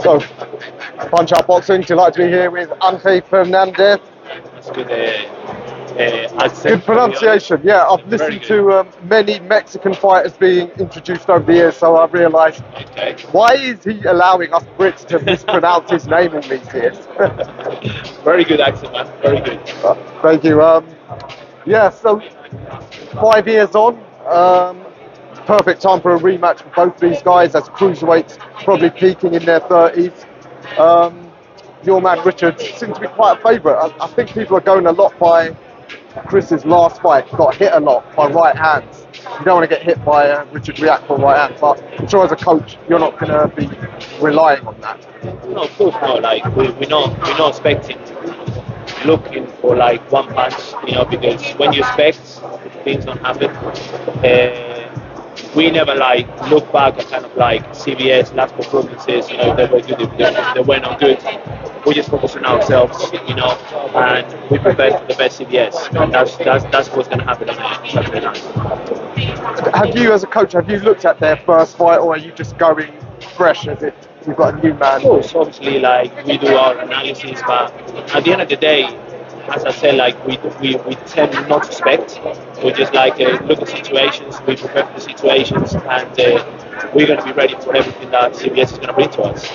So, Punch Out Boxing, delighted to be here with Fernandez. That's good accent. Good pronunciation, yeah. I've listened to many Mexican fighters being introduced over the years, so I realised, why is he allowing us Brits to mispronounce his name all these years? Very good accent, man. Very good. Thank you. Yeah, so 5 years on, perfect time for a rematch for both these guys, as cruiserweights probably peaking in their 30s. Your man Richard seems to be quite a favourite. I think people are going a lot by Chris's last fight, got hit a lot by right hands. You don't want to get hit by Richard Riakporhe right hand, but I'm sure as a coach you're not going to be relying on that. No, of course not. Like we're not expecting, looking for like one punch, because when you expect, things don't happen. We never like look back at kind of like CBS last performances, if they were good, if they were not good. We just focus on ourselves, and we prepare for the best CBS, and that's what's going to happen on Saturday night. Have you, as a coach, have you looked at their first fight, or are you just going fresh as if you've got a new man? Of course, obviously, like we do our analysis, but at the end of the day, as I said, like we tend not to expect. We just like look at situations, we prepare for the situations, and we're going to be ready for everything that CBS is going to bring to us.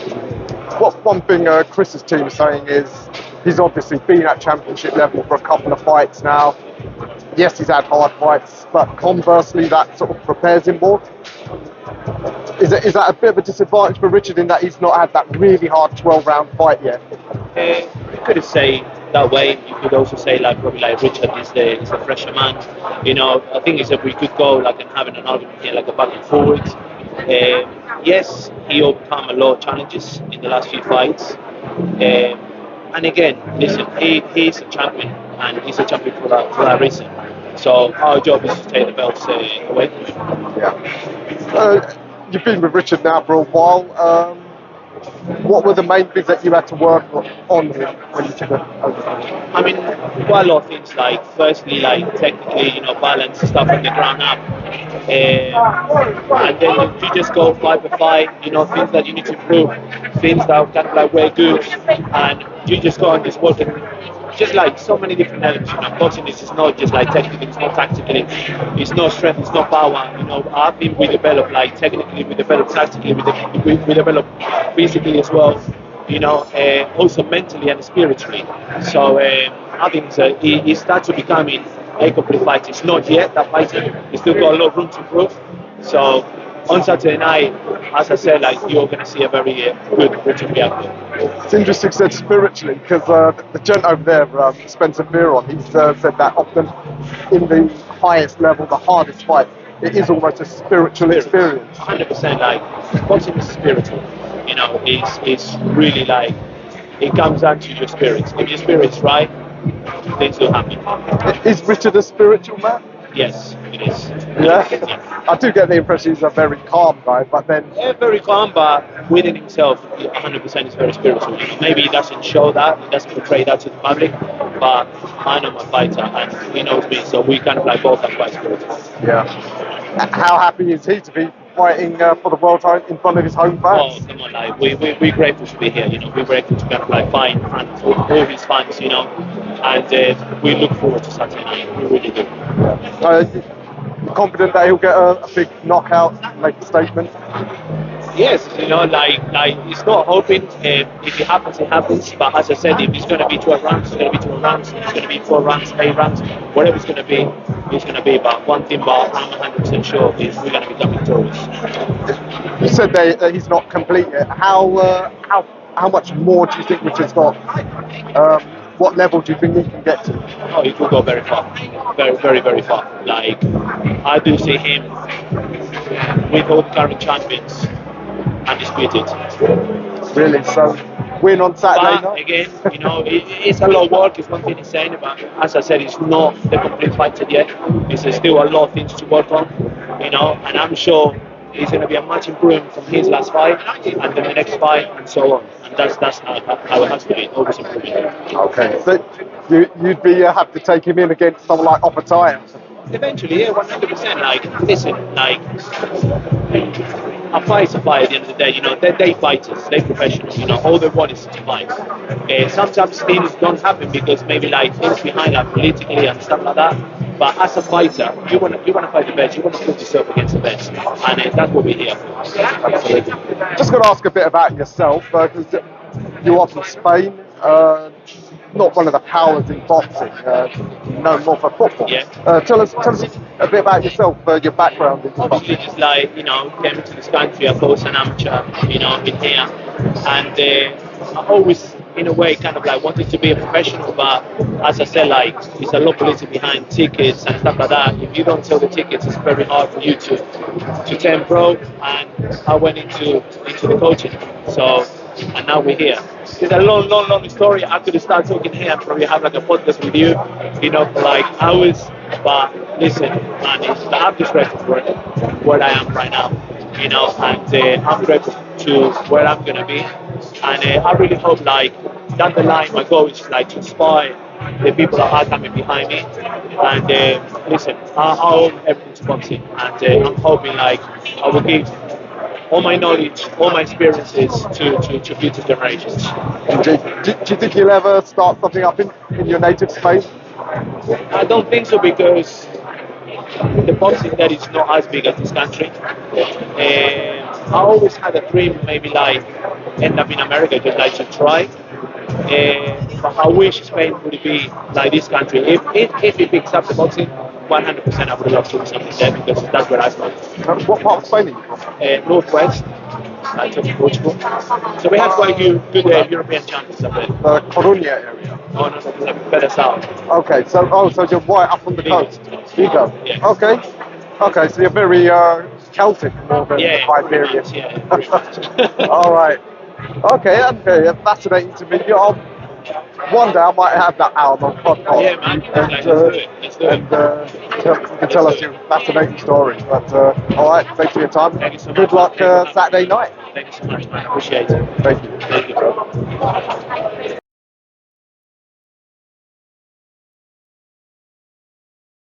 One thing Chris's team is saying is he's obviously been at championship level for a couple of fights now. Yes, he's had hard fights, but conversely, that sort of prepares him more. Is that a bit of a disadvantage for Richard in that he's not had that really hard 12-round fight yet? You could say that way. You could also say probably Richard is a fresher man. I think it's that we could go and having an argument here, like a back and forward. Yes, he overcome a lot of challenges in the last few fights. And again, listen, he's a champion, and he's a champion for that reason. So our job is to take the belts away from him. Yeah. You've been with Richard now for a while. What were the main things that you had to work on him when you took it over? I mean, quite a lot of things. Firstly, technically, balance stuff on the ground up, and then you just go fight by fight. Things that you need to improve, things that kind of were good, and you just go and just work it. Just so many different elements, boxing is not just technically, it's not tactically, it's not strength, it's not power. I think we develop technically, we develop tactically, we develop physically as well. Also mentally and spiritually. So I think he starts to becoming a complete fighter. It's not yet that fighter. He's still got a lot of room to improve. So on Saturday night, as I said, you're going to see a very good Richard Riakporhe. It's interesting you said spiritually, because the gent over there, Spencer Miron, he's said that often in the highest level, the hardest fight, it is almost a spiritual experience. 100%, boxing is spiritual. It's really it comes down to your spirits. If your spirit's right, things will happen. Is Richard a spiritual man? Yes, it is. Yeah? I do get the impression he's a very calm guy, but then... Yeah, very calm, but within himself, 100% is very spiritual. Maybe he doesn't show that, he doesn't portray that to the public, but I know my fighter, and he knows me, so we kind of both are quite spiritual. Yeah. How happy is he to be fighting for the world title in front of his home fans? Oh, come on, we're grateful to be here, we're grateful to kind of find all his fans, and we look forward to Saturday night, we really do. Confident that he'll get a big knockout, make a statement? Yes, it's not hoping. If it happens, it happens. But as I said, if it's going to be 12 rounds, it's going to be 12 rounds. If it's going to be 4 rounds, 8 rounds, whatever it's going to be, it's going to be. But one thing, I'm 100% sure is we're going to become victorious. You said that he's not complete yet. How much more do you think Richard's got? What level do you think he can get to? Oh, he could go very far, very, very, very far. I do see him with all the current champions undisputed. Really? So win on Saturday night? Again, it's a lot of work. It's one thing he's saying, but as I said, it's not the complete fighter yet. There's still a lot of things to work on, and I'm sure he's going to be a much improvement from his last fight and then the next fight and so on. And that's how it has to be, always improving. Okay, so you'd be have to take him in against someone like Opataya? Eventually, yeah, 100%. Like, listen, like, a fight's a fight at the end of the day. You know, they fighters, they professionals. You know, all they want is to fight. Sometimes things don't happen because maybe like things behind, like politically and stuff like that. But as a fighter, you wanna fight the best. You wanna put yourself against the best, and that's what we're here for. Absolutely. Just going to ask a bit about yourself, because you're off from Spain, not one of the powers in boxing, known more for football. Yeah. Tell us a bit about yourself, your background in Obviously, boxing. just like, came into this country, I was an amateur, in here, and I always, in a way, kind of like wanted to be a professional, but as I said, like, it's a lot of policy behind tickets and stuff like that. If you don't sell the tickets, it's very hard for you to turn pro, and I went into the coaching. So, and now we're here. It's a long story. I could start talking here and probably have like a podcast with you, for like hours. But listen, man, I'm just grateful for where I am right now, and I'm grateful to where I'm gonna be, and I really hope, like, down the line, my goal is like to inspire the people that are coming behind me. And listen, I owe everything to boxing, and I'm hoping like I will give all my knowledge, all my experiences to future generations. Do you think you'll ever start something up in your native Spain? I don't think so because the boxing there is not as big as this country. I always had a dream, maybe like end up in America, just like to try. But I wish Spain would be like this country. If it picks up the boxing, 100% I would love to do something there because that's where I started. What part of Spain are you from? Northwest, like Portugal. So we had quite good European champions up there. The Coruña area. Oh no, no, like better south. Okay, so you're right up on the Vigo. coast. Vigo. Yeah. Okay, so you're very Celtic more than Yeah, Iberian. pretty much, yeah, pretty much. All right. Okay, fascinating to me. One day I might have that out on podcast. Yeah, man. And, Let's do it. Let's do it. You can tell us your fascinating stories. But all right, thanks for your time. Thank you so much. Good luck Saturday night. Thank you so much, man. Appreciate it. Thank you. Thank you, bro.